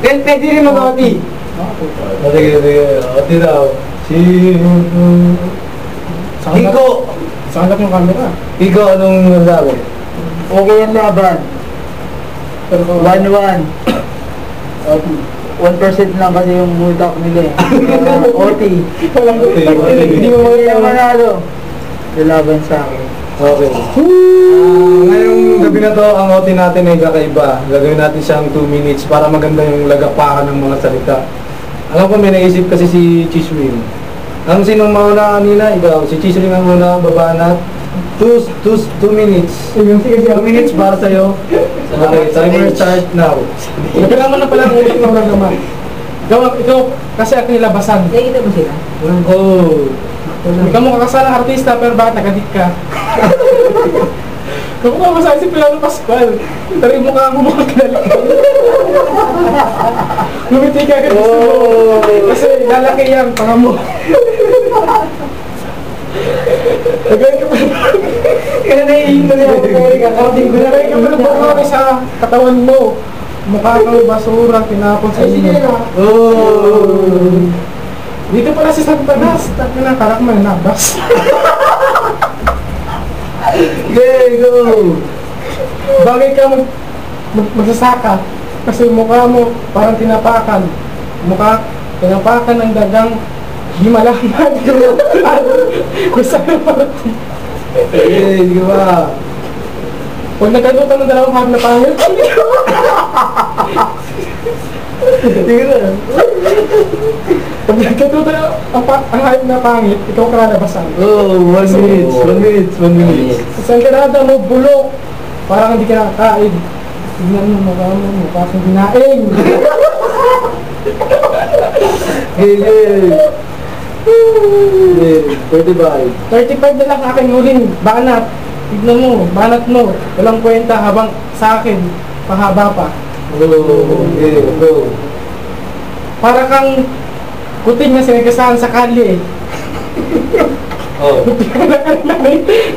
Pwede rin mag-OT. Sige. OT daw. Kiko! Sangat yung camera. Kiko, anong sabi? Okay ang laban. 1-1. 1% lang kasi yung mutak nila eh. OT. Hindi mo manalo. Lalaban sa akin. Okay. Ngayong gabi na to, ang OT natin ay kakaiba. Gagawin natin siyang 2 minutes para maganda yung lagapakan ng mga salita. Alam ko may naisip kasi si Chiswing. Ang sinong mauna kanina? Ikaw. Si Chiswing ang muna, babanat. 2 minutes. 2 minutes para sa'yo. Okay, timer start now. Kailangan na pala ang ulit ng ragaman. Ikaw, kasi ako nilabasan. Nakikita mo sila? Oh. Ikaw mo kakasalang artista, pero bakit nagadik ka? Kung mamasahin si Pilano Pascual, tari mo ka mo mga kinalik. Lumiti ka agad gusto mo. Kasi lalaki yan, panga mo. Nagay ka pa. Kaya naiinto niya ako kaya kakarating ko na Nagay ka pa na pangawari sa katawan mo. Mukha kang basura, tinapon sa inyo. Dito pala si Santanas, taka na karak man nabas. Okay, go! Bagay ka magsasaka kasi mukha mo parang tinapakan. Tinapakan ng dagang di malaman kung saan parating. Okay, di ba? Pag nagkalutan ng dalawang hag na pangit, Hindi ka na. pag nagkatutan ang hayop na pangit, ikaw ka nalabasan. Oh, 1 minute. Sa entrada mo, bulok. Parang hindi ka nakakain. Tignan mo, mukha kang dinaing. Okay. 35 na lang aking huling banat. Tignan mo, banat mo. Walang kwenta habang sa akin, pahaba pa. Okay, go. Para kang kuting na sinigasahan sa kalye. Oh.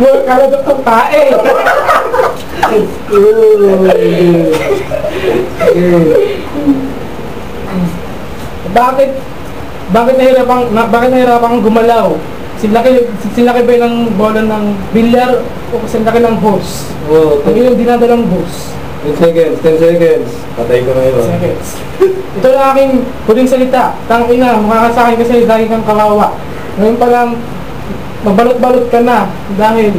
Mga kaladok ng tae. Bakit nahirapang gumalaw? Sinlaki ba ng bola ng bilyar o sinlaki ng hose? Oh, Ang iyong dinadalang hose. 10 seconds. Patay ko na yun. Seconds. Ito lang aking huling salita. Tangina, makakasakin kasi dahil kang kawawa. Ngayon pa lang, magbalot-balot ka na dahil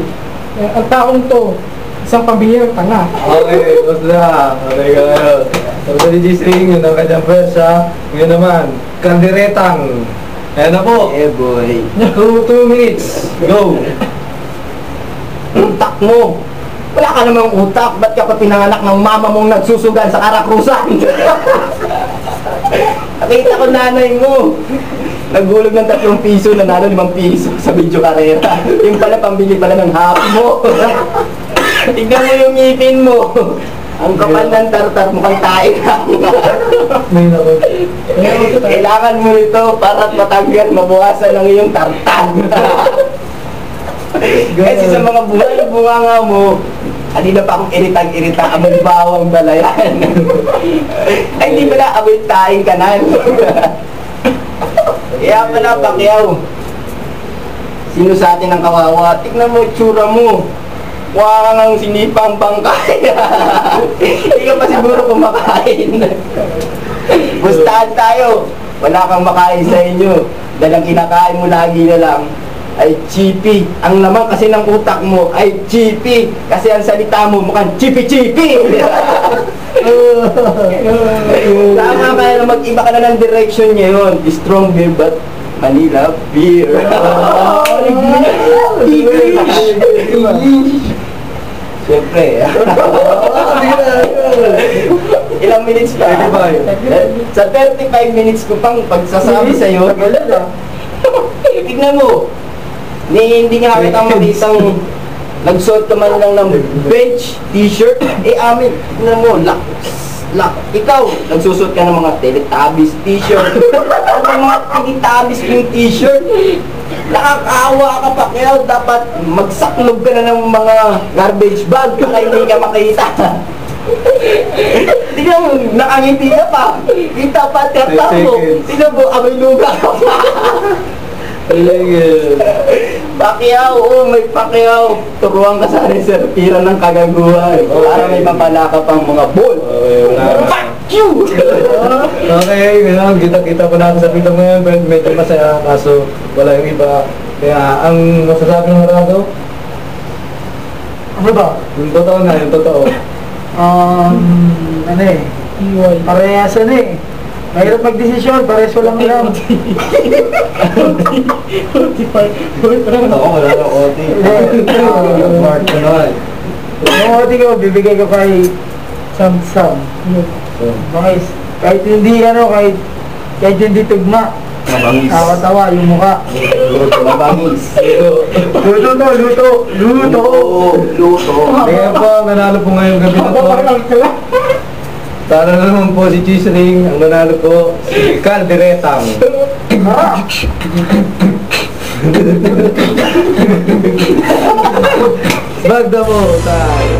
ang taong to, isang pambihirang tanga. Okay, tapos na. Okay ka ngayon. Tapos na ni G-String, yun ang kanyang pwersa. Ngayon naman, kandiretang. Ayan na po. Eh boy. 2 minutes. Go. Utak mo. Wala ka namang utak. Ba't ka pa pinanganak ng mama mong nagsusugal sa karakrusan? Nakita ko nanay mo. Naghulog ng 3 piso, nanalo 5 piso sa video karera. Yung pala, pambili pala ng happy mo. Tignan mo yung ngipin mo. Ang kapal ng tartar, mukhang tae ka. May na ko. Kailangan mo ito para matanggal, mabukasan ng iyong tartar. Kasi sa mga bunga mo, kanina pa akong iritang-irita, amoy bawang balayan. Ay, di pala, amoy taing kanan. Kaya pala, Pacquiao. Sino sa atin ang kawawa? Tignan mo, tsura mo. Mukha ka ng sinipang bangkay. Hindi ka pa siguro kumakain. Gustahan tayo. Wala kang makain sa inyo. Dalang kinakain mo lagi na lang ay chippy. Ang laman kasi ng utak mo ay chippy. Kasi ang salita mo mukhang chippy-chippy. Tama ka na, mag-iba ka na ng direction ngayon. Strong beer but Manila beer. English. Siyempre. Ilang minutes pa? 35. Sa 35 minutes ko pang pagsasabi sa'yo, tignan mo, hindi nga kita makitang nagsuot ka man lang ng bench t-shirt, amin, tignan mo, ikaw, nagsusuot ka ng mga Teletubbies t-shirt, mga Teletubbies yung t-shirt, nakakaawa ka pa, kaya dapat magsaklog ka na ng mga garbage bag kaya hindi ka makita. Tignan mo, nakangiti ka pa. Kita pa at kartas mo. seconds. Tingnan mo, amoy luga. Pacquiao, may Pacquiao. Turuan ka sa reserve, tira ng kagaguhan. Para may mapala ka pang mga ball. Fuck you! Okay, ngayon, kita-kita pa natin sa video ngayon, medyo masaya, kaso wala yung iba. Kaya, ang masasabi ng Rado, Ano ba? yung totoo na, yung totoo. Ano eh, Iway. parehas ano eh. Mahirap magdesisyon, parehas walang alam. 45. Ako, wala nang OT. Mark, ano eh. Yung OT ko, bibigay ko kay Sam. So, Bangis. Kahit hindi ano, kahit hindi tugma. Mabangis. Nakakatawa yung mukha. Mabangis. Luto to, luto. Luto. Luto. kaya po, nanalo po ngayong gabi na to. Tara na naman po si Cheese Ring, ang nanalo po, si Calderetang. Magda mo tayo.